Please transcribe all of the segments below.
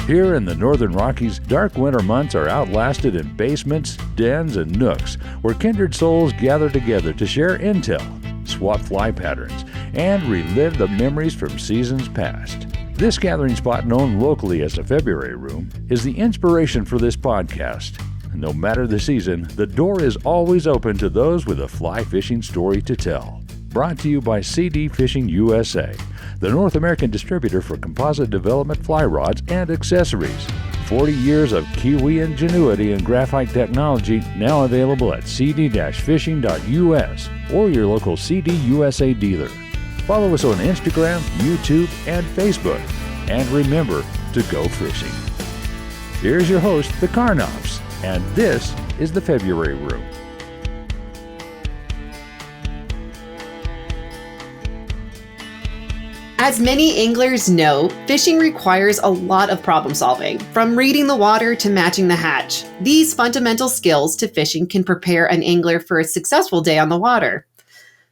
Here in the Northern Rockies, dark winter months are outlasted in basements, dens, and nooks where kindred souls gather together to share intel, swap fly patterns, and relive the memories from seasons past. This gathering spot, known locally as the February Room, is the inspiration for this podcast. No matter the season, the door is always open to those with a fly fishing story to tell. Brought to you by CD Fishing USA, the North American distributor for composite development fly rods and accessories. 40 years of Kiwi ingenuity and graphite technology, now available at cd-fishing.us or your local CD USA dealer. Follow us on Instagram, YouTube, and Facebook. And remember to go fishing. Here's your host, the Karnoffs, and this is the February Room. As many anglers know, fishing requires a lot of problem solving, from reading the water to matching the hatch. These fundamental skills to fishing can prepare an angler for a successful day on the water.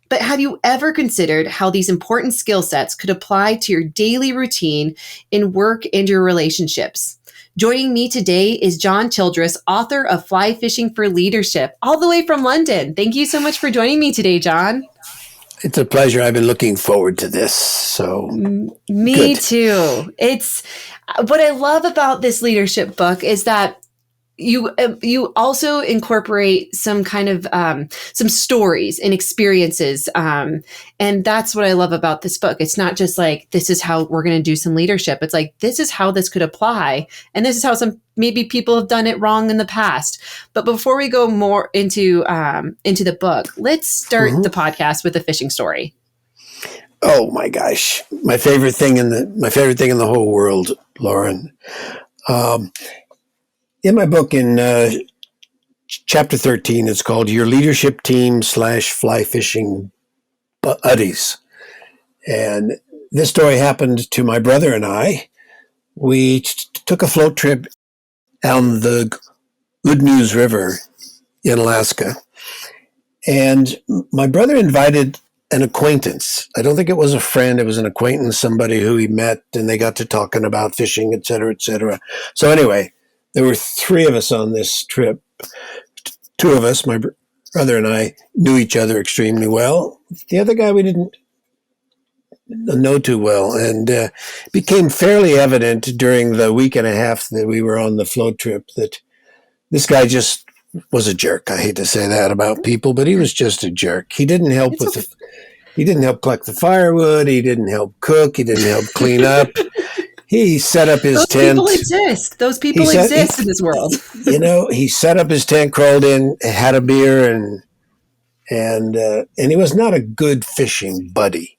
But have you ever considered how these important skill sets could apply to your daily routine in work and your relationships? Joining me today is John Childress, author of Fly Fishing for Leadership, all the way from London. Thank you so much for joining me today, John. It's a pleasure. I've been looking forward to this. So me too. It's what I love about this leadership book is that you also incorporate some kind of some stories and experiences, and that's what I love about this book. It's not just like this is how we're going to do some leadership. It's like this is how this could apply, and this is how some maybe people have done it wrong in the past. But before we go more into the book, let's start the podcast with a fishing story. Oh my gosh, my favorite thing in the whole world, Lauren. In my book, in chapter 13, it's called Your Leadership Team / Fly Fishing Buddies. And this story happened to my brother and I. We took a float trip down the Good News River in Alaska. And my brother invited an acquaintance. I don't think it was a friend. It was an acquaintance, somebody who he met, and they got to talking about fishing, et cetera, et cetera. So anyway, there were three of us on this trip. Two of us, my brother and I, knew each other extremely well. The other guy we didn't know too well. And it became fairly evident during the week and a half that we were on the float trip that this guy just was a jerk. I hate to say that about people, but he was just a jerk. He didn't help he didn't help collect the firewood. He didn't help cook. He didn't help clean up. He set up his tent. Those people exist in this world. He set up his tent, crawled in, had a beer, and he was not a good fishing buddy.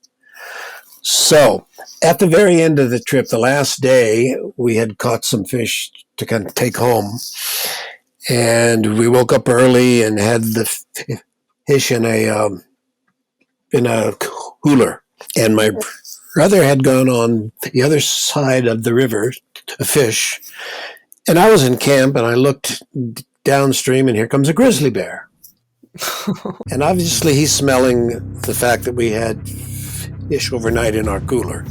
So at the very end of the trip, the last day, we had caught some fish to kind of take home. And we woke up early and had the fish in a cooler. And my brother had gone on the other side of the river to fish, and I was in camp, and I looked downstream, and here comes a grizzly bear. And obviously he's smelling the fact that we had fish overnight in our cooler.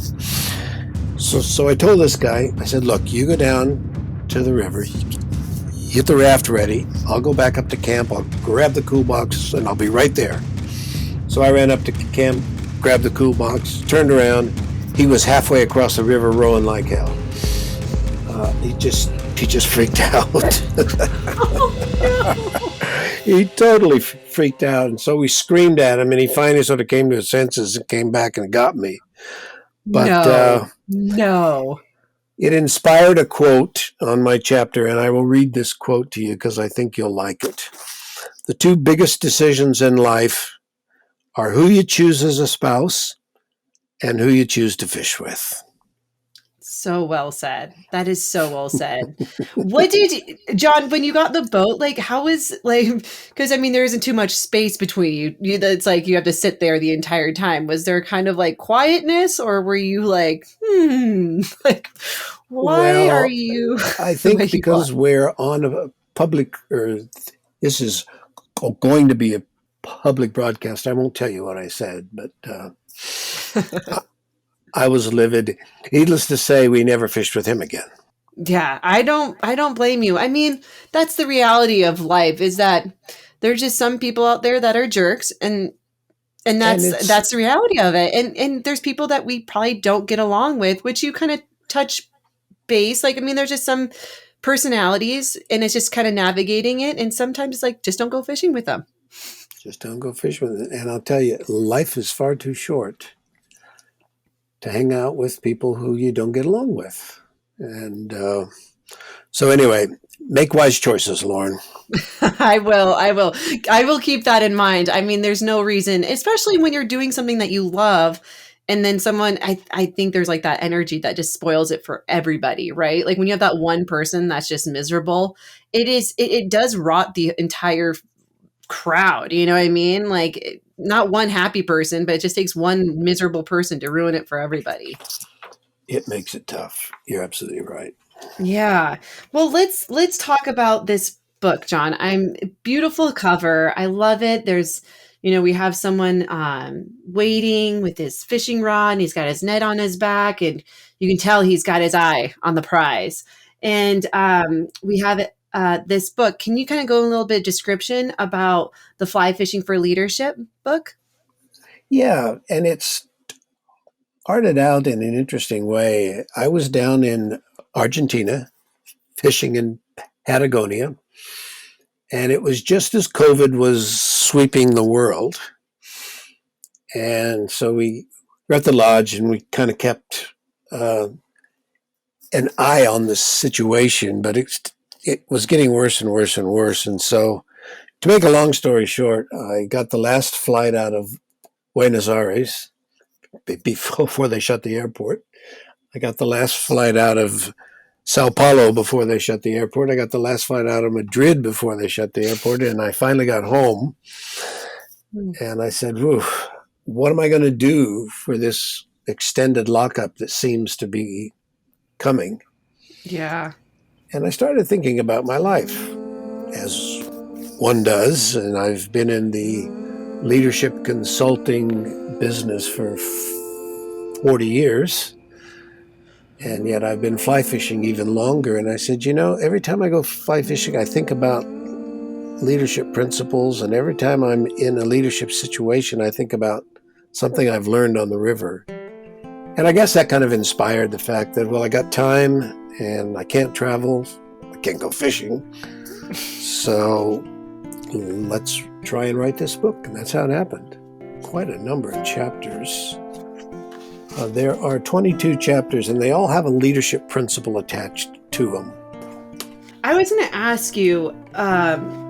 So I told this guy, I said, look, you go down to the river, get the raft ready, I'll go back up to camp, I'll grab the cool box, and I'll be right there. So I ran up to camp, grabbed the cool box, turned around. He was halfway across the river rowing like hell. He just freaked out. Oh, no. He totally freaked out. And so we screamed at him, and he finally sort of came to his senses and came back and got me. But no. It inspired a quote on my chapter, and I will read this quote to you because I think you'll like it. The two biggest decisions in life are who you choose as a spouse and who you choose to fish with. So well said. That is so well said. John, when you got the boat, how was, because there isn't too much space between you. It's like you have to sit there the entire time. Was there kind of quietness, or were you why are you? I think because we're on a public, or this is going to be a public broadcast. I won't tell you what I said, but I was livid. Needless to say, we never fished with him again. Yeah, I don't blame you. I mean, that's the reality of life is that there's just some people out there that are jerks and And that's the reality of it. And there's people that we probably don't get along with, which you kind of touch base. Like, I mean, there's just some personalities and it's just kind of navigating it. And sometimes it's like, just don't go fishing with them. just don't go fishing with it. And I'll tell you, life is far too short to hang out with people who you don't get along with. And so, anyway, make wise choices, Lauren. I will keep that in mind. I mean, there's no reason, especially when you're doing something that you love. And then I think there's like that energy that just spoils it for everybody, right? Like when you have that one person that's just miserable, it does rot the entire crowd. You know what I mean? Like not one happy person, but it just takes one miserable person to ruin it for everybody. It makes it tough. You're absolutely right. Yeah. Well, let's talk about this book, John. I'm beautiful cover. I love it. We have someone waiting with his fishing rod and he's got his net on his back and you can tell he's got his eye on the prize. And we have this book. Can you kind of go a little bit description about the Fly Fishing for Leadership book? Yeah, and it's arted out in an interesting way. I was down in Argentina fishing in Patagonia, and it was just as COVID was sweeping the world. And so we were at the lodge and we kind of kept an eye on the situation, but it was getting worse and worse and worse. And so, to make a long story short, I got the last flight out of Buenos Aires before they shut the airport. I got the last flight out of Sao Paulo before they shut the airport. I got the last flight out of Madrid before they shut the airport. And I finally got home. And I said, what am I going to do for this extended lockup that seems to be coming? Yeah. And I started thinking about my life, as one does. And I've been in the leadership consulting business for 40 years. And yet I've been fly fishing even longer. And I said, every time I go fly fishing, I think about leadership principles. And every time I'm in a leadership situation, I think about something I've learned on the river. And I guess that kind of inspired the fact that, I got time and I can't travel. I can't go fishing. So let's try and write this book. And that's how it happened. Quite a number of chapters. There are 22 chapters, and they all have a leadership principle attached to them. I was going to ask you,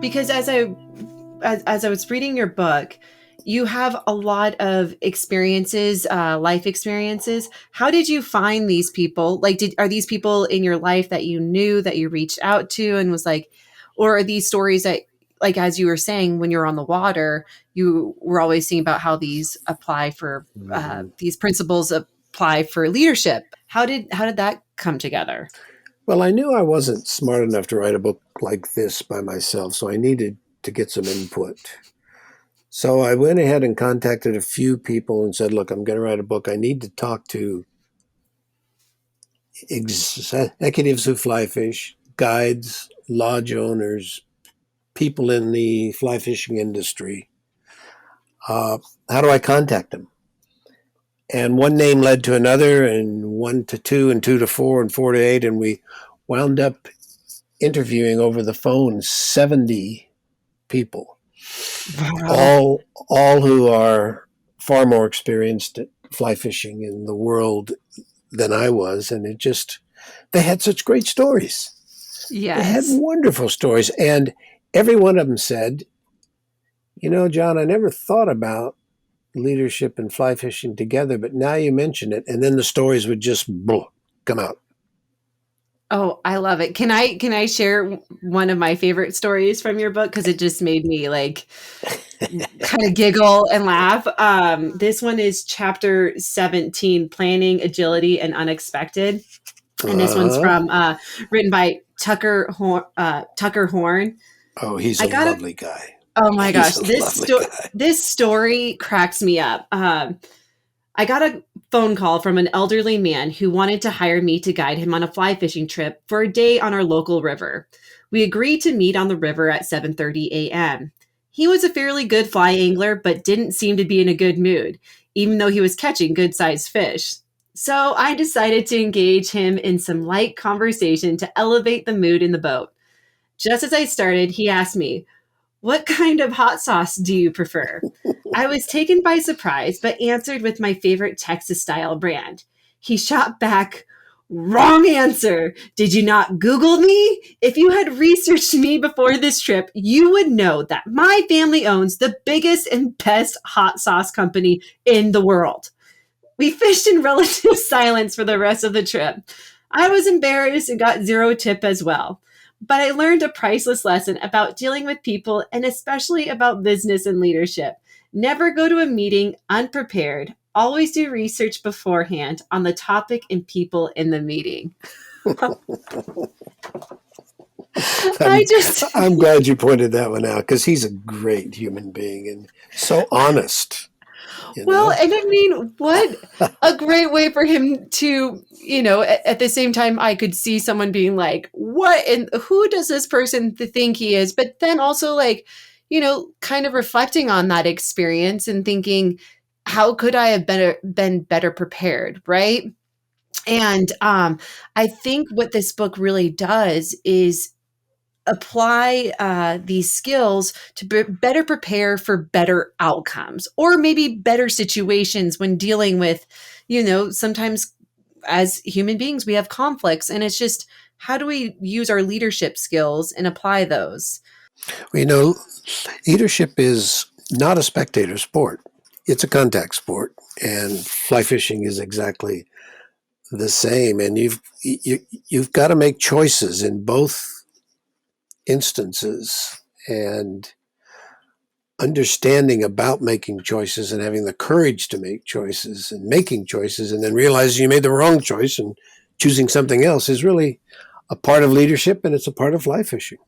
because as I was reading your book, you have a lot of experiences, life experiences. How did you find these people? Like, are these people in your life that you knew, that you reached out to and was like, or are these stories that, like, as you were saying, when you're on the water, you were always seeing about how these apply for, these principles apply for leadership. How did that come together? Well, I knew I wasn't smart enough to write a book like this by myself, so I needed to get some input. So I went ahead and contacted a few people and said, look, I'm going to write a book. I need to talk to executives who fly fish, guides, lodge owners, people in the fly fishing industry. How do I contact them? And one name led to another, and 1 to 2, and 2 to 4, and 4 to 8, and we wound up interviewing over the phone 70 people. Wow. All who are far more experienced at fly fishing in the world than I was, and they had such great stories. Yes. They had wonderful stories, and every one of them said, John, I never thought about leadership and fly fishing together, but now you mention it, and then the stories would just come out. Oh, I love it. Can I share one of my favorite stories from your book? Because it just made me like kind of giggle and laugh. This one is chapter 17, Planning, Agility, and Unexpected. And this one's from written by Tucker Horn. Oh, he's a lovely guy. Oh my gosh, this story cracks me up. I got a phone call from an elderly man who wanted to hire me to guide him on a fly fishing trip for a day on our local river. We agreed to meet on the river at 7:30 a.m. He was a fairly good fly angler, but didn't seem to be in a good mood, even though he was catching good-sized fish. So I decided to engage him in some light conversation to elevate the mood in the boat. Just as I started, he asked me, "What kind of hot sauce do you prefer?" I was taken by surprise, but answered with my favorite Texas style brand. He shot back, "Wrong answer. Did you not Google me? If you had researched me before this trip, you would know that my family owns the biggest and best hot sauce company in the world." We fished in relative silence for the rest of the trip. I was embarrassed and got zero tip as well. But I learned a priceless lesson about dealing with people and especially about business and leadership. Never go to a meeting unprepared. Always do research beforehand on the topic and people in the meeting. I'm glad you pointed that one out because he's a great human being and so honest. Well, and I mean, what a great way for him to, at the same time, I could see someone being like, what, and who does this person think he is? But then also like, kind of reflecting on that experience and thinking, how could I have been better prepared? Right. And I think what this book really does is apply these skills to better prepare for better outcomes or maybe better situations when dealing with, sometimes as human beings, we have conflicts, and it's just, how do we use our leadership skills and apply those? Well, leadership is not a spectator sport. It's a contact sport, and fly fishing is exactly the same. And you've got to make choices in both instances, and understanding about making choices and having the courage to make choices and making choices and then realizing you made the wrong choice and choosing something else is really a part of leadership, and it's a part of fly fishing.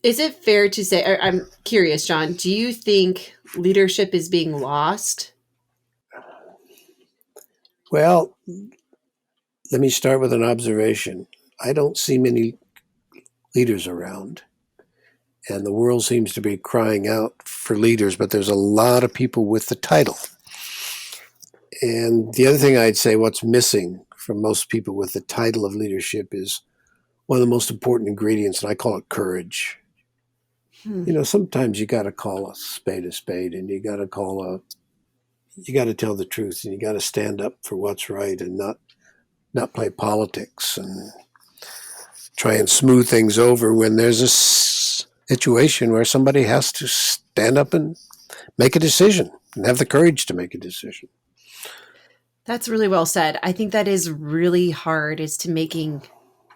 Is it fair to say, I'm curious, John, do you think leadership is being lost? Well, let me start with an observation. I don't see many leaders around, and the world seems to be crying out for leaders, but there's a lot of people with the title. And the other thing I'd say, what's missing from most people with the title of leadership is one of the most important ingredients, and I call it courage. Sometimes you got to call a spade, and you got to tell the truth, and you got to stand up for what's right and not play politics and try and smooth things over when there's a situation where somebody has to stand up and make a decision and have the courage to make a decision. That's really well said. I think that is really hard, is to making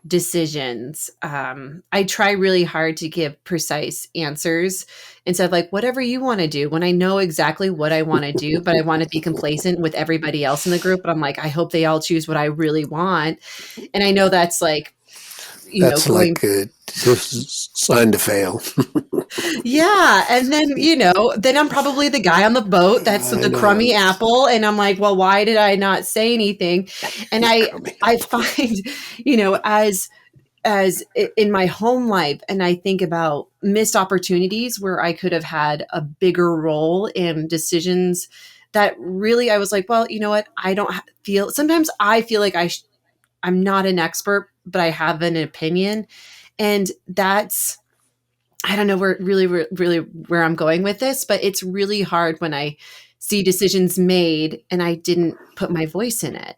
decisions. I try really hard to give precise answers instead of like, whatever you want to do, when I know exactly what I want to do, but I want to be complacent with everybody else in the group. But I'm like, I hope they all choose what I really want. And I know that's like, like a sign to fail. Yeah. And then, then I'm probably the guy on the boat that's the crummy apple. And I'm like, well, why did I not say anything? And I find, as in my home life, and I think about missed opportunities where I could have had a bigger role in decisions that really, I was like, well, you know what? I don't feel, sometimes I feel like I'm not an expert, but I have an opinion. And that's, I don't know really where I'm going with this, but it's really hard when I see decisions made and I didn't put my voice in it.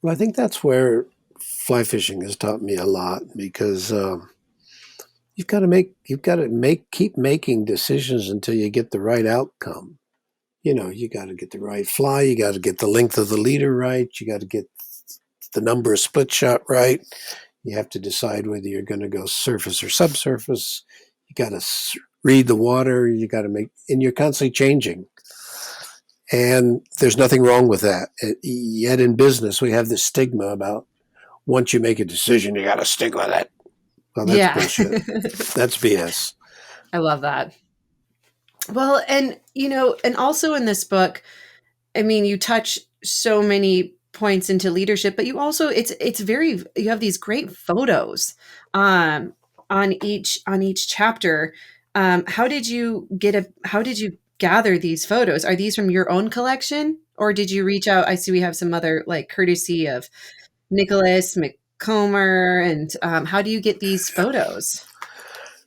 Well, I think that's where fly fishing has taught me a lot, because you've got to keep making decisions until you get the right outcome. You got to get the right fly, you got to get the length of the leader right, you got to get the number of split shot right. You have to decide whether you're going to go surface or subsurface. You got to read the water. You got to and you're constantly changing. And there's nothing wrong with that. Yet in business, we have this stigma about once you make a decision, you got to stick with it. Well, that's bullshit. That's BS. I love that. Well, and, and also in this book, I mean, you touch so many points into leadership, but you also it's very you have these great photos um on each chapter. How did you gather these photos? Are these from your own collection or did you reach out? I see we have some other like courtesy of Nicholas McComber and how do you get these photos?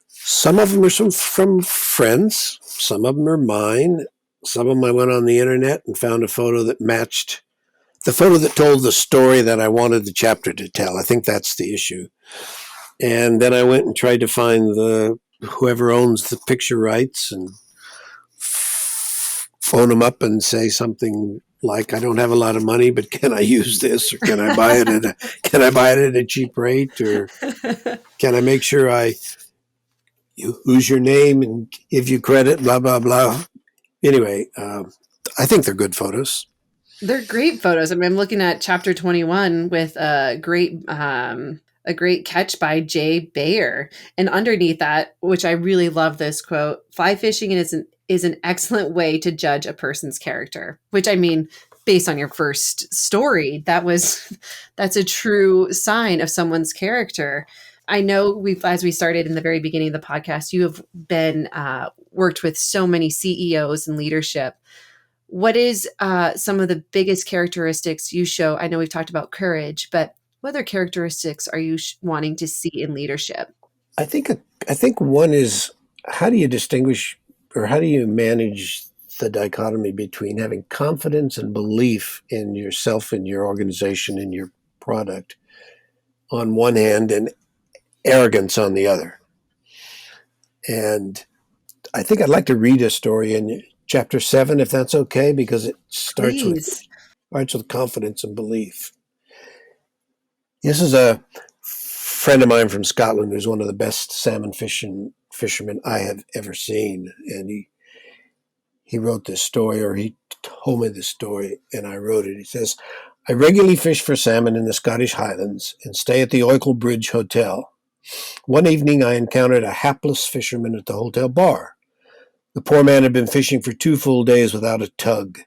Some of them are from friends. Some of them are mine. Some of them I went on the internet and found a photo that matched the photo that told the story that I wanted the chapter to tell. I think that's the issue. And then I went and tried to find whoever owns the picture rights and phone them up and say something like, "I don't have a lot of money, but can I use this, or can I buy it at a cheap rate, or can I make sure you use your name and give you credit, blah blah blah." Anyway, I think they're good photos. They're great photos. I mean, I'm looking at chapter 21 with a great catch by Jay Bayer. And underneath that, which I really love this quote, fly fishing is an excellent way to judge a person's character, which I mean, based on your first story, that's a true sign of someone's character. I know as we started in the very beginning of the podcast, you have been worked with so many CEOs and leadership. What is some of the biggest characteristics you show? I know we've talked about courage, but what other characteristics are you wanting to see in leadership? I think one is, how do you distinguish, or how do you manage the dichotomy between having confidence and belief in yourself and your organization and your product on one hand and arrogance on the other? And I think I'd like to read a story in chapter 7, if that's okay, because it starts with confidence and belief. This is a friend of mine from Scotland who's one of the best salmon fishermen I have ever seen. And he wrote this story, or he told me this story, and I wrote it. He says, "I regularly fish for salmon in the Scottish Highlands and stay at the Ochil Bridge Hotel. One evening I encountered a hapless fisherman at the hotel bar. The poor man had been fishing for 2 full days without a tug,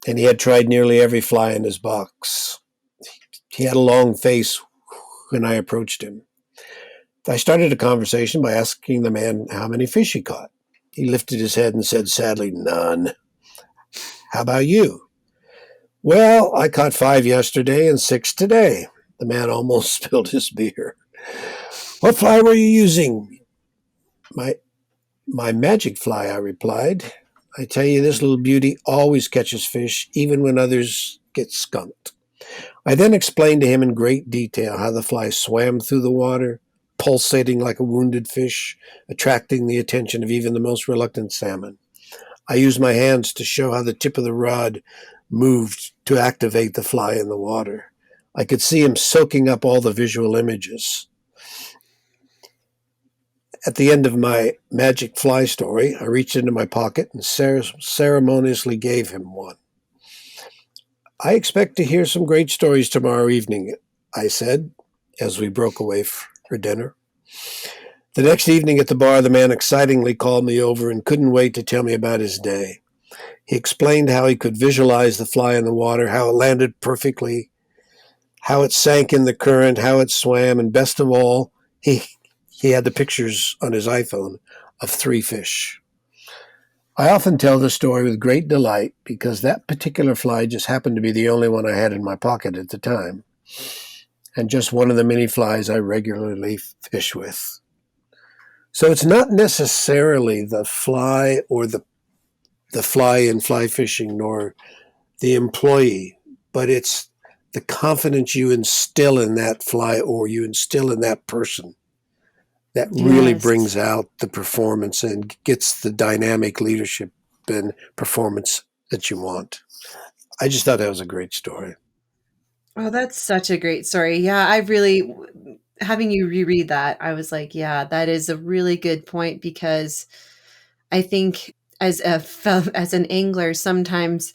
and he had tried nearly every fly in his box. He had a long face when I approached him. I started a conversation by asking the man how many fish he caught. He lifted his head and said sadly, 'None. How about you?' 'Well, I caught 5 yesterday and 6 today.' The man almost spilled his beer. 'What fly were you using?' My magic fly,' I replied. 'I tell you, this little beauty always catches fish, even when others get skunked.' I then explained to him in great detail how the fly swam through the water, pulsating like a wounded fish, attracting the attention of even the most reluctant salmon. I used my hands to show how the tip of the rod moved to activate the fly in the water. I could see him soaking up all the visual images. At the end of my magic fly story, I reached into my pocket and ceremoniously gave him one. 'I expect to hear some great stories tomorrow evening,' I said, as we broke away for dinner. The next evening at the bar, the man excitingly called me over and couldn't wait to tell me about his day. He explained how he could visualize the fly in the water, how it landed perfectly, how it sank in the current, how it swam, and best of all, he had the pictures on his iPhone of 3 fish. I often tell the story with great delight because that particular fly just happened to be the only one I had in my pocket at the time, and just one of the many flies I regularly fish with. So it's not necessarily the fly or the fly in fly fishing, nor the employee, but it's the confidence you instill in that fly or you instill in that person that really brings out the performance and gets the dynamic leadership and performance that you want. I just thought that was a great story. Oh, that's such a great story. Yeah, having you reread that, I was like, yeah, that is a really good point because I think as an angler, sometimes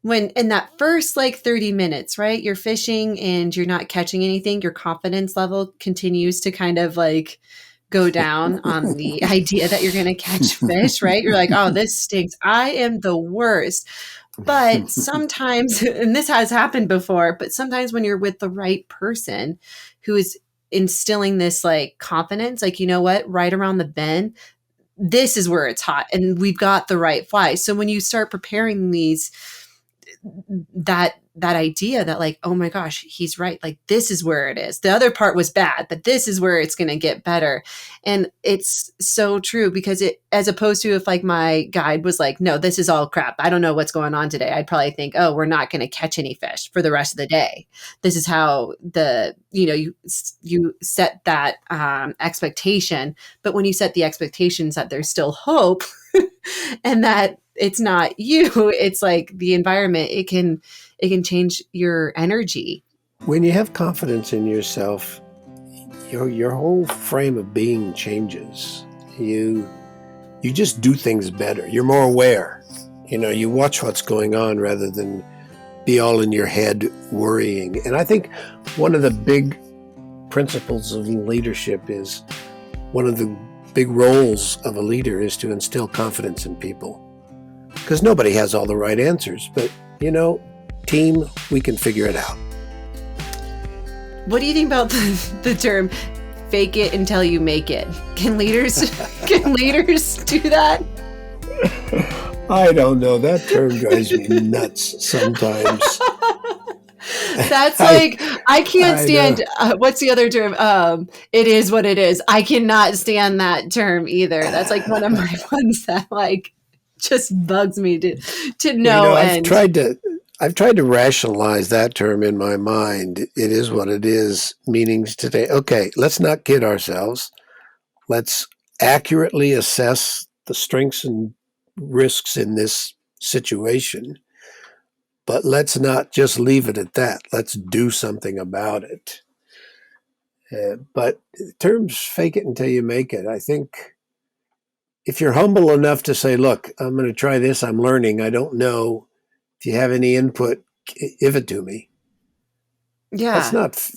when in that first like 30 minutes, right, you're fishing and you're not catching anything, your confidence level continues to kind of like go down on the idea that you're going to catch fish, right? You're like, oh, this stinks. I am the worst. But sometimes, and this has happened before, but sometimes when you're with the right person who is instilling this like confidence, like, you know what, right around the bend, this is where it's hot and we've got the right fly. So when you start preparing these, that idea that like, oh my gosh, he's right, like this is where it is, the other part was bad, but this is where it's going to get better. And it's so true, because it, as opposed to if like my guide was like, no, this is all crap, I don't know what's going on today, I'd probably think, oh, we're not going to catch any fish for the rest of the day. This is how the, you know, you set that expectation. But when you set the expectations that there's still hope and that it's not you, it's like the environment, it can change your energy. When you have confidence in yourself, your whole frame of being changes. You just do things better. You're more aware. You know, you watch what's going on rather than be all in your head worrying. And I think one of the big principles of leadership is, one of the big roles of a leader is to instill confidence in people. Because nobody has all the right answers, but, you know, team, we can figure it out. What do you think about the term fake it until you make it? Can leaders do that? I don't know. That term drives me nuts sometimes. That's like, I can't stand, what's the other term? It is what it is. I cannot stand that term either. That's like one of my ones that like just bugs me to no you know, end. I've tried to rationalize that term in my mind. It is what it is, meanings today. Okay, let's not kid ourselves. Let's accurately assess the strengths and risks in this situation. But let's not just leave it at that. Let's do something about it. But terms fake it until you make it. I think if you're humble enough to say, look, I'm going to try this, I'm learning, I don't know. If you have any input, give it to me. Yeah.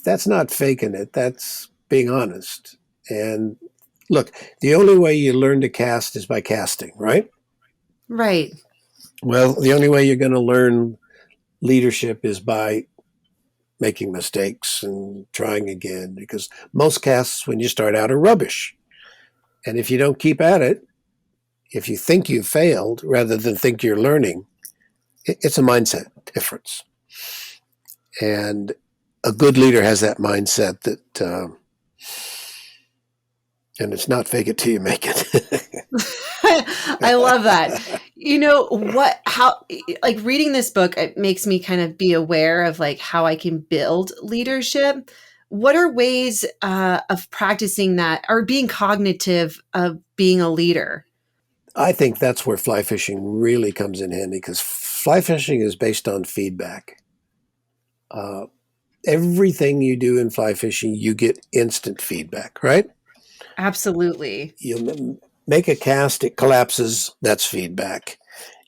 That's not faking it. That's being honest. And look, the only way you learn to cast is by casting, right? Right. Well, the only way you're going to learn leadership is by making mistakes and trying again, because most casts when you start out are rubbish. And if you don't keep at it, if you think you failed rather than think you're learning, it's a mindset difference. And a good leader has that mindset that, and it's not fake it till you make it. I love that. You know how like reading this book, it makes me kind of be aware of like how I can build leadership. What are ways of practicing that, or being cognitive of being a leader? I think that's where fly fishing really comes in handy, because fly fishing is based on feedback. Everything you do in fly fishing, you get instant feedback, right? Absolutely. You make a cast, it collapses, that's feedback.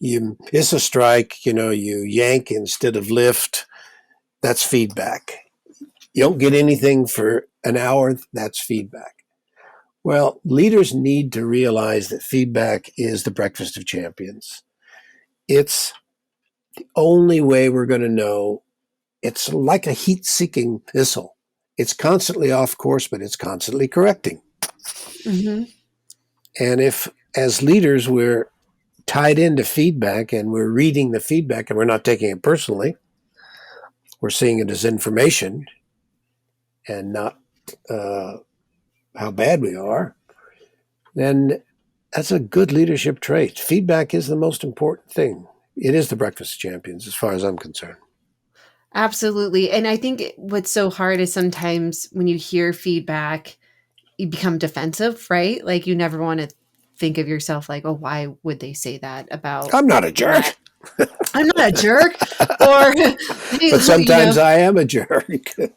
You miss a strike, you yank instead of lift, that's feedback. You don't get anything for an hour, that's feedback. Well, leaders need to realize that feedback is the breakfast of champions. It's the only way we're going to know. It's like a heat-seeking missile. It's constantly off course, but it's constantly correcting. Mm-hmm. And if, as leaders, we're tied into feedback and we're reading the feedback and we're not taking it personally, we're seeing it as information and not how bad we are, then that's a good leadership trait. Feedback is the most important thing. It is the breakfast of champions as far as I'm concerned. Absolutely. And I think what's so hard is sometimes when you hear feedback, you become defensive, right? Like you never want to think of yourself like, oh, why would they say that about I'm not a jerk. that? I'm not a jerk. Or, hey, but sometimes I am a jerk.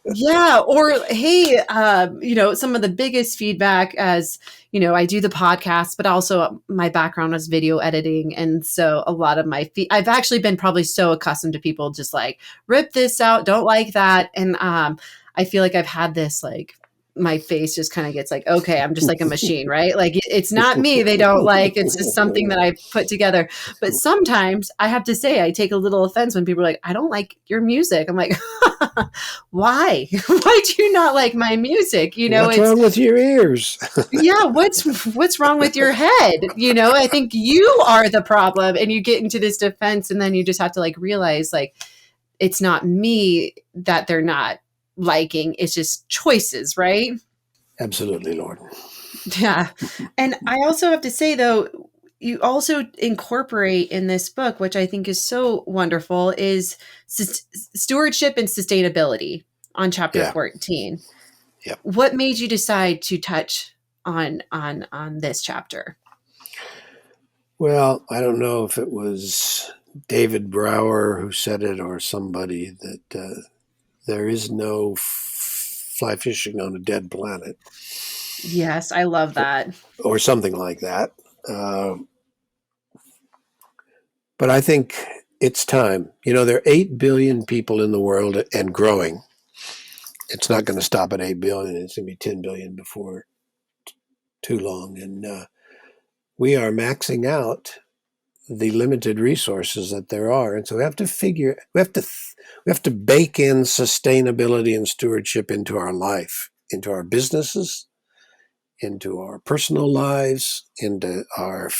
Yeah. Or, hey, some of the biggest feedback, as I do the podcast, but also my background is video editing. And so a lot of I've actually been probably so accustomed to people just like, rip this out, don't like that. And I feel like I've had this like my face just kind of gets like, okay, I'm just like a machine, right? Like it's not me they don't like, it's just something that I put together. But sometimes I have to say, I take a little offense when people are like, I don't like your music. I'm like, why? Why do you not like my music? What's wrong with your ears? Yeah, what's wrong with your head? I think you are the problem, and you get into this defense, and then you just have to like realize like it's not me that they're not liking, it's just choices, right? Absolutely, Lord. Yeah. And I also have to say though, you also incorporate in this book, which I think is so wonderful, is stewardship and sustainability on chapter Yeah. 14. Yep. What made you decide to touch on this chapter? Well, I don't know if it was David Brower who said it or somebody that there is no fly fishing on a dead planet. Yes, I love that. Or something like that. But I think it's time. There are 8 billion people in the world and growing. It's not going to stop at 8 billion. It's going to be 10 billion before too long. And we are maxing out the limited resources that there are. And so we have to bake in sustainability and stewardship into our life, into our businesses, into our personal lives, into our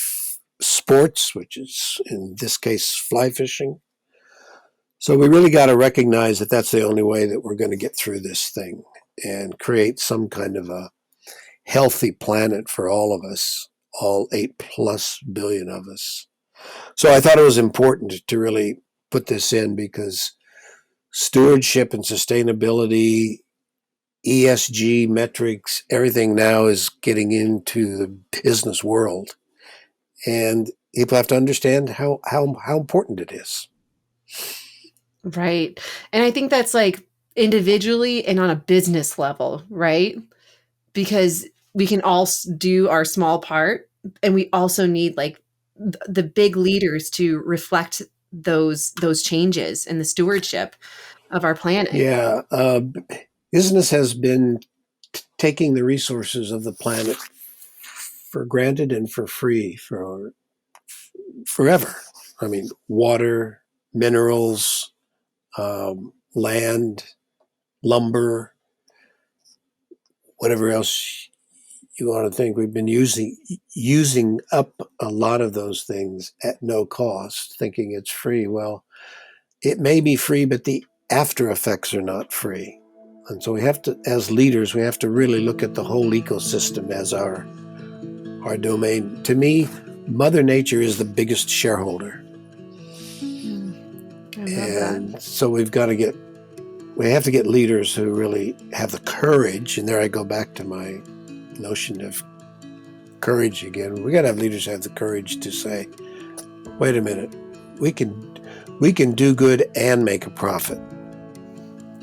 sports, which is in this case fly fishing. So we really got to recognize that that's the only way that we're going to get through this thing and create some kind of a healthy planet for all of us, all 8+ billion of us. So I thought it was important to really put this in because stewardship and sustainability, ESG metrics, everything now is getting into the business world. And people have to understand how important it is. Right. And I think that's like individually and on a business level, right? Because we can all do our small part, and we also need like the big leaders to reflect those changes and the stewardship of our planet. Yeah. Business has been taking the resources of the planet for granted and for free for forever. I mean, water, minerals, land, lumber, whatever else you want to think. We've been using up a lot of those things at no cost, thinking it's free. Well, it may be free, but the after effects are not free. And so we have to, as leaders, we have to really look at the whole ecosystem as our domain. To me, Mother Nature is the biggest shareholder. I love that. So we have to get leaders who really have the courage, and there I go back to my notion of courage again. We got to have leaders who have the courage to say, wait a minute, we can do good and make a profit.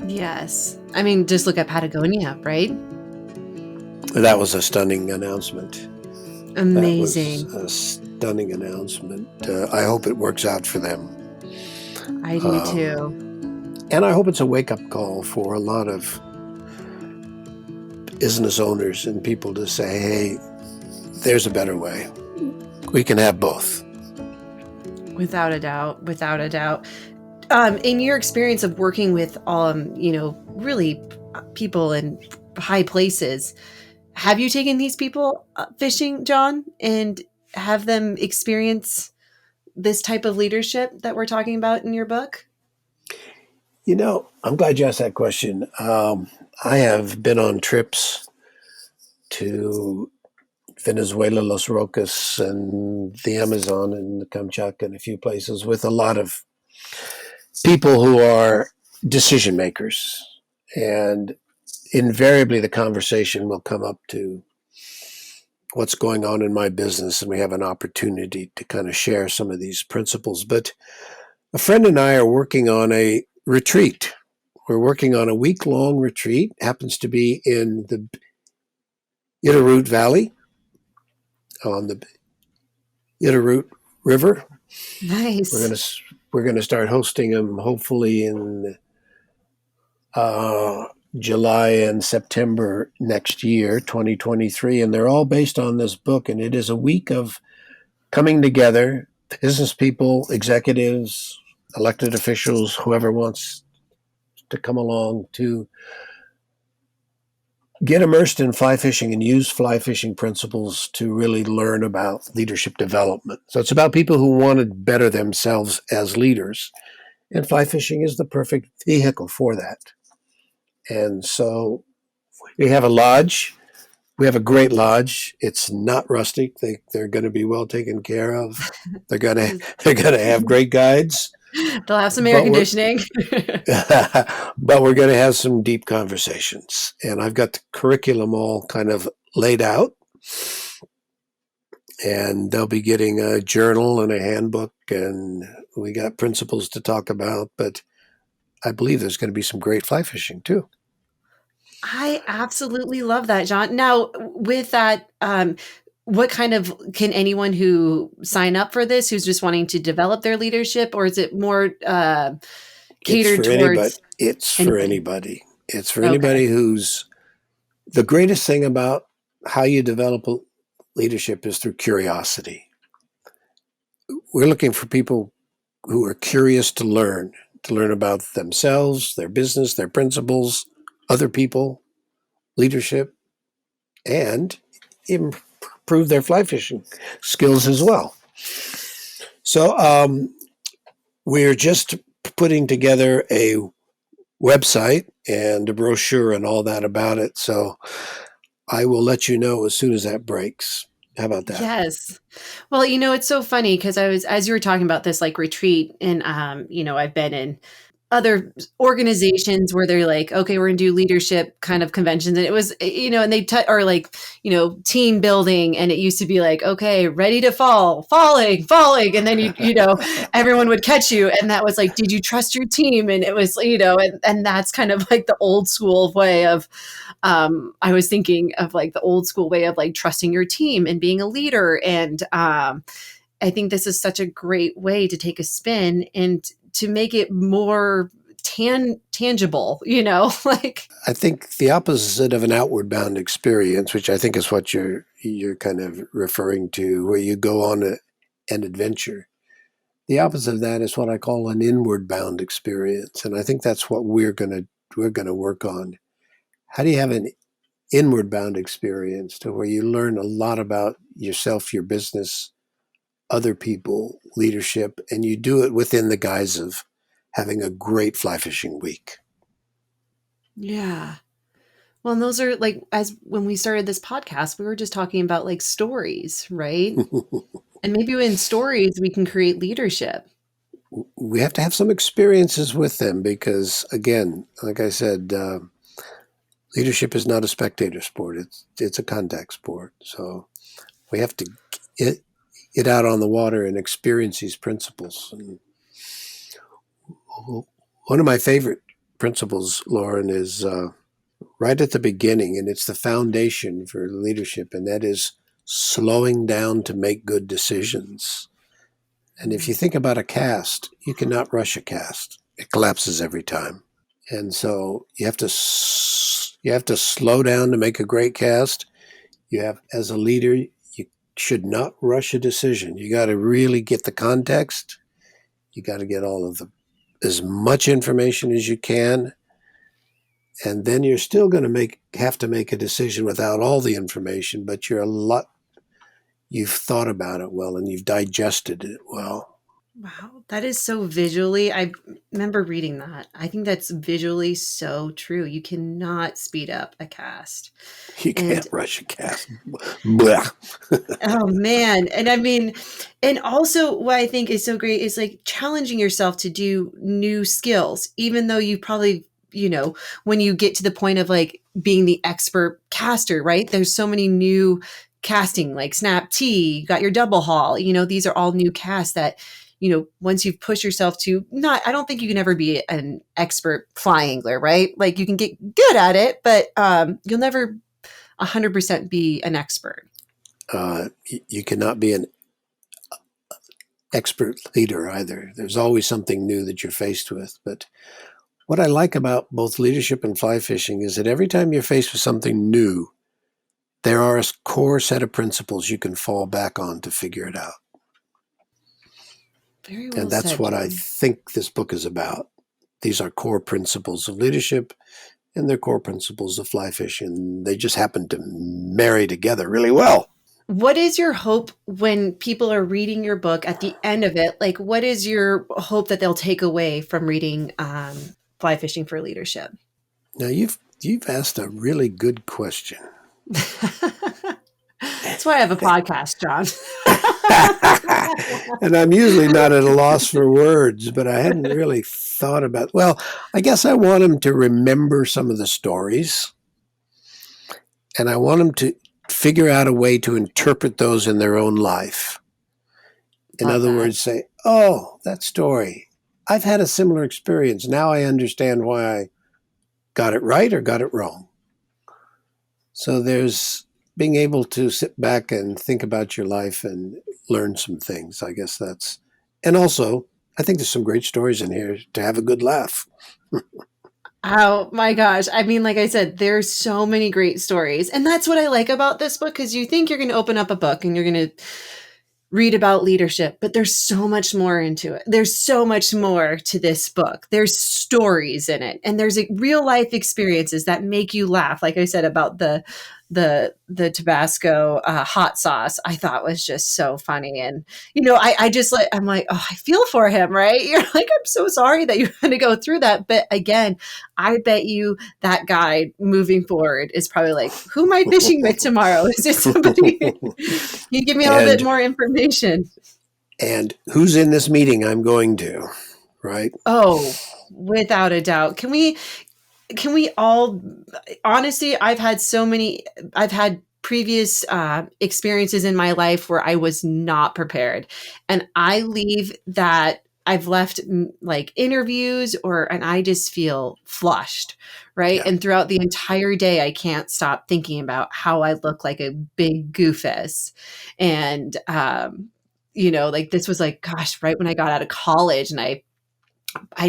Yes. I mean, just look at Patagonia, right? That was a stunning announcement. Amazing. That was a stunning announcement. I hope it works out for them. I do too. And I hope it's a wake-up call for a lot of business owners and people to say, hey, there's a better way. We can have both. Without a doubt. Without a doubt. In your experience of working with, really people in high places, have you taken these people fishing, John, and have them experience this type of leadership that we're talking about in your book? I'm glad you asked that question. I have been on trips to Venezuela, Los Roques, and the Amazon, and the Kamchatka, and a few places with a lot of people who are decision makers. And invariably, the conversation will come up to what's going on in my business, and we have an opportunity to kind of share some of these principles. But a friend and I are working on a retreat. We're working on a week-long retreat. It happens to be in the Bitterroot Valley on the Bitterroot River. Nice. We're going to start hosting them hopefully in July and September next year, 2023, and they're all based on this book. And it is a week of coming together, business people, executives, elected officials, whoever wants to come along to get immersed in fly fishing and use fly fishing principles to really learn about leadership development. So it's about people who want to better themselves as leaders. And fly fishing is the perfect vehicle for that. And so we have a lodge. We have a great lodge. It's not rustic. They're going to be well taken care of. They're going to have great guides. They'll have some air conditioning. But we're going to have some deep conversations. And I've got the curriculum all kind of laid out. And they'll be getting a journal and a handbook, and we got principles to talk about. But I believe there's going to be some great fly fishing too. I absolutely love that, John. Now, with that, what kind of can anyone who sign up for this who's just wanting to develop their leadership, or is it more catered towards? It's for anybody. It's for anybody who's the greatest thing about how you develop leadership is through curiosity. We're looking for people who are curious to learn about themselves, their business, their principles, other people, leadership, and improve their fly fishing skills as well. So we're just putting together a website and a brochure and all that about it. So I will let you know as soon as that breaks. How about that? Yes. Well, it's so funny because as you were talking about this like retreat, and I've been in other organizations where they're like, okay, we're gonna do leadership kind of conventions, and it was, and they or like, team building, and it used to be like, okay, ready to falling, and then everyone would catch you, and that was like, did you trust your team? And it was, and that's kind of like the old school way of, I was thinking of like the old school way of like trusting your team and being a leader, and I think this is such a great way to take a spin and to make it more tangible, like. I think the opposite of an outward bound experience, which I think is what you're kind of referring to, where you go on an adventure. The opposite of that is what I call an inward bound experience. And I think that's what we're going to work on. How do you have an inward bound experience to where you learn a lot about yourself, your business, other people, leadership, and you do it within the guise of having a great fly fishing week? Yeah. Well, and those are like, as when we started this podcast, we were just talking about like stories, right? And maybe in stories, we can create leadership. We have to have some experiences with them because, again, like I said, leadership is not a spectator sport. It's a contact sport. So we have to get out on the water and experience these principles. And one of my favorite principles, Lauren, is right at the beginning, and it's the foundation for leadership, and that is slowing down to make good decisions. And if you think about a cast, you cannot rush a cast. It collapses every time. And so you have to slow down to make a great cast. As a leader, you should not rush a decision. You got to really get the context. You got to get as much information as you can. And then you're still going to have to make a decision without all the information, but you've thought about it well and you've digested it well. Wow, that is so visually. I remember reading that. I think that's visually so true. You cannot speed up a cast. You can't rush a cast. Oh man. And I mean, and also what I think is so great is like challenging yourself to do new skills, even though you probably, when you get to the point of like being the expert caster, right? There's so many new casting, like snap T, you got your double haul, these are all new casts that, once you've pushed yourself to I don't think you can ever be an expert fly angler, right? Like you can get good at it, but you'll never 100% be an expert. You cannot be an expert leader either. There's always something new that you're faced with. But what I like about both leadership and fly fishing is that every time you're faced with something new, there are a core set of principles you can fall back on to figure it out. Very well And that's said, what I John. think this book is about. These are core principles of leadership and they're core principles of fly fishing. They just happen to marry together really well. What is your hope when people are reading your book at the end of it? Like, what is your hope that they'll take away from reading Fly Fishing for Leadership? Now, you've asked a really good question. That's why I have a podcast, John. And I'm usually not at a loss for words, but I hadn't really thought about, well, I guess I want them to remember some of the stories, and I want them to figure out a way to interpret those in their own life. In Love other that. words, say, oh, that story, I've had a similar experience. Now I understand why I got it right or got it wrong. So there's being able to sit back and think about your life and learn some things. I guess that's, and also, I think there's some great stories in here to have a good laugh. Oh my gosh. I mean, like I said, there's so many great stories. And that's what I like about this book, because you think you're going to open up a book and you're going to read about leadership, but there's so much more into it. There's so much more to this book. There's stories in it, and there's real life experiences that make you laugh. Like I said about the Tabasco hot sauce, I thought was just so funny. And I just like, I'm like, oh, I feel for him, right? You're like, I'm so sorry that you had to go through that. But again, I bet you that guy moving forward is probably like, who am I fishing with tomorrow? Is it somebody? You give me a little bit more information. And who's in this meeting I'm going to, right? Oh, without a doubt. Can we all, honestly, I've had previous experiences in my life where I was not prepared, and I leave that I've left like interviews and I just feel flushed. Right. Yeah. And throughout the entire day, I can't stop thinking about how I look like a big goofus. And, like this was like, gosh, right when I got out of college, and I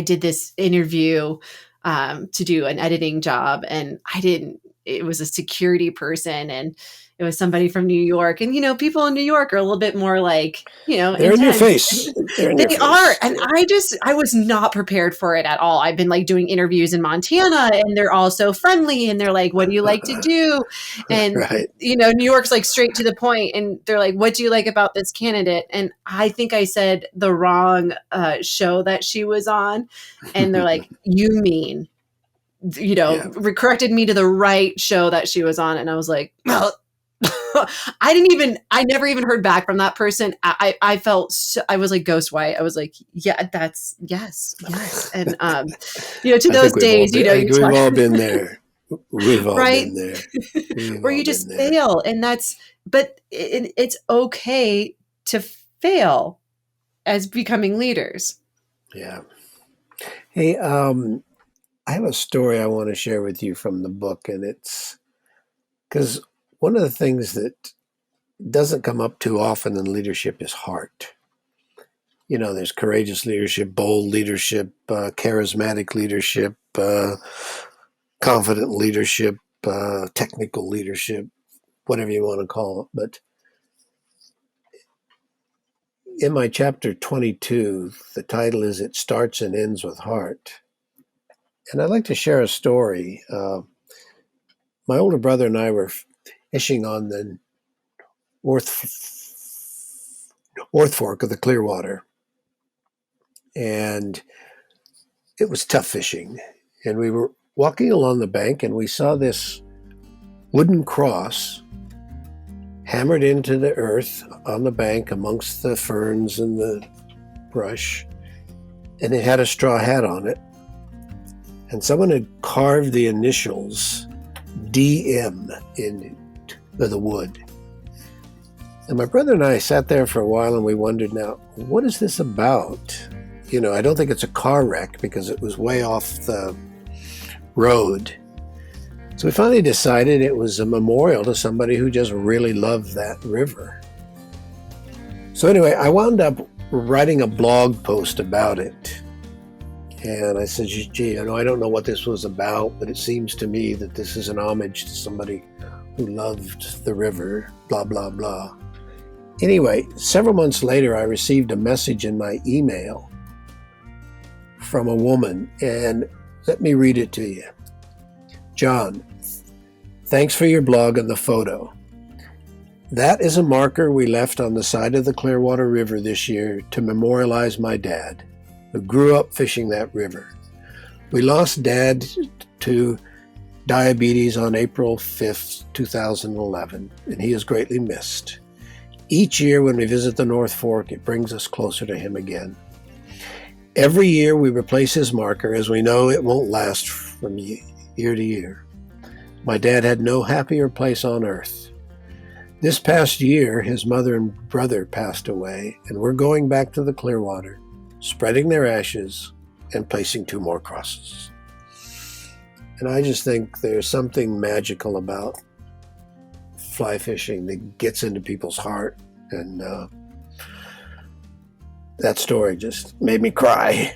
did this interview to do an editing job, and it was a security person, and it was somebody from New York. And, people in New York are a little bit more like, they're intense. in your face. They are. And I was not prepared for it at all. I've been like doing interviews in Montana, and they're all so friendly, and they're like, what do you like to do? And, right. New York's like straight to the point, and they're like, what do you like about this candidate? And I think I said the wrong show that she was on. And they're like, you mean, corrected me to the right show that she was on. And I was like, well, I never even heard back from that person. I felt I was like ghost white. I was like, yeah, that's yes. And, to those days, we've all been there. We've all right? been there. Where you just fail. And but it's okay to fail as becoming leaders. Yeah. Hey, I have a story I want to share with you from the book, and it's because one of the things that doesn't come up too often in leadership is heart. There's courageous leadership, bold leadership, charismatic leadership, confident leadership, technical leadership, whatever you want to call it. But in my chapter 22, the title is It Starts and Ends with Heart. And I'd like to share a story. My older brother and I were fishing on the North Fork of the Clearwater. And it was tough fishing. And we were walking along the bank, and we saw this wooden cross hammered into the earth on the bank amongst the ferns and the brush. And it had a straw hat on it. And someone had carved the initials DM into the wood. And my brother and I sat there for a while, and we wondered, now, what is this about? I don't think it's a car wreck, because it was way off the road. So we finally decided it was a memorial to somebody who just really loved that river. So anyway, I wound up writing a blog post about it. And I said, gee, I don't know what this was about, but it seems to me that this is an homage to somebody who loved the river, blah, blah, blah. Anyway, several months later, I received a message in my email from a woman, and let me read it to you. John, thanks for your blog and the photo. That is a marker we left on the side of the Clearwater River this year to memorialize my dad, who grew up fishing that river. We lost Dad to diabetes on April 5th, 2011, and he is greatly missed. Each year when we visit the North Fork, it brings us closer to him again. Every year we replace his marker, as we know it won't last from year to year. My dad had no happier place on earth. This past year, his mother and brother passed away, and we're going back to the Clearwater, spreading their ashes and placing 2 more crosses. And I just think there's something magical about fly fishing that gets into people's heart, and that story just made me cry.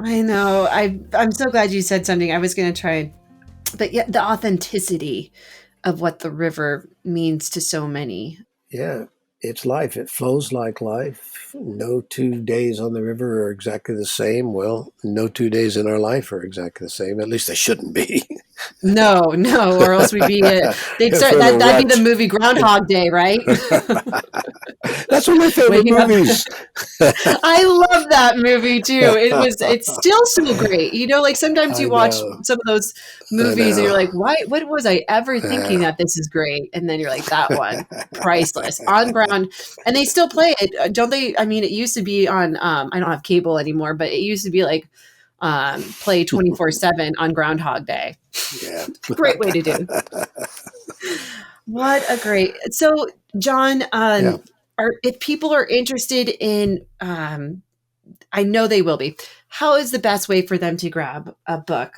I know. I'm so glad you said something. I was going to try, but yet the authenticity of what the river means to so many. Yeah, it's life. It flows like life. No 2 days on the river are exactly the same. Well, no 2 days in our life are exactly the same. At least they shouldn't be. No, or else we'd be. They'd start. That'd be the movie Groundhog Day, right? That's one of my favorite movies. I love that movie too. It's still so great. Like sometimes you watch some of those movies and you're like, why? What was I ever thinking that this is great? And then you're like, that one, priceless, on ground, and they still play it, don't they? I mean, it used to be on. I don't have cable anymore, but it used to be like play 24/7 on Groundhog Day. Yeah, great way to do. What a great. So, John, if people are interested in, I know they will be. How is the best way for them to grab a book,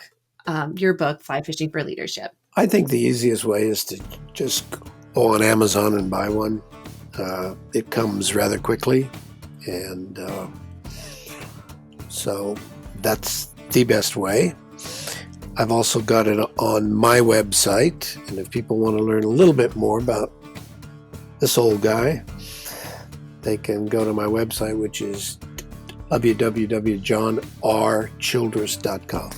your book, Fly Fishing for Leadership? I think the easiest way is to just go on Amazon and buy one. It comes rather quickly, and so that's the best way. I've also got it on my website, and if people want to learn a little bit more about this old guy, they can go to my website, which is www.johnrchildress.com.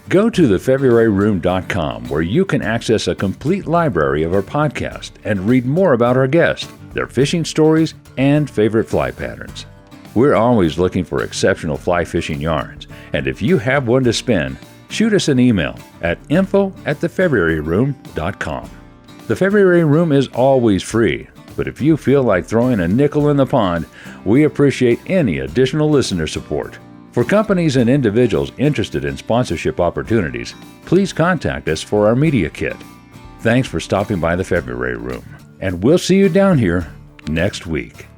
Go to thefebruaryroom.com, where you can access a complete library of our podcast and read more about our guests, their fishing stories, and favorite fly patterns. We're always looking for exceptional fly fishing yarns, and if you have one to spin, shoot us an email at info@thefebruaryroom.com. The February Room is always free, but if you feel like throwing a nickel in the pond, we appreciate any additional listener support. For companies and individuals interested in sponsorship opportunities, please contact us for our media kit. Thanks for stopping by the February Room, and we'll see you down here next week.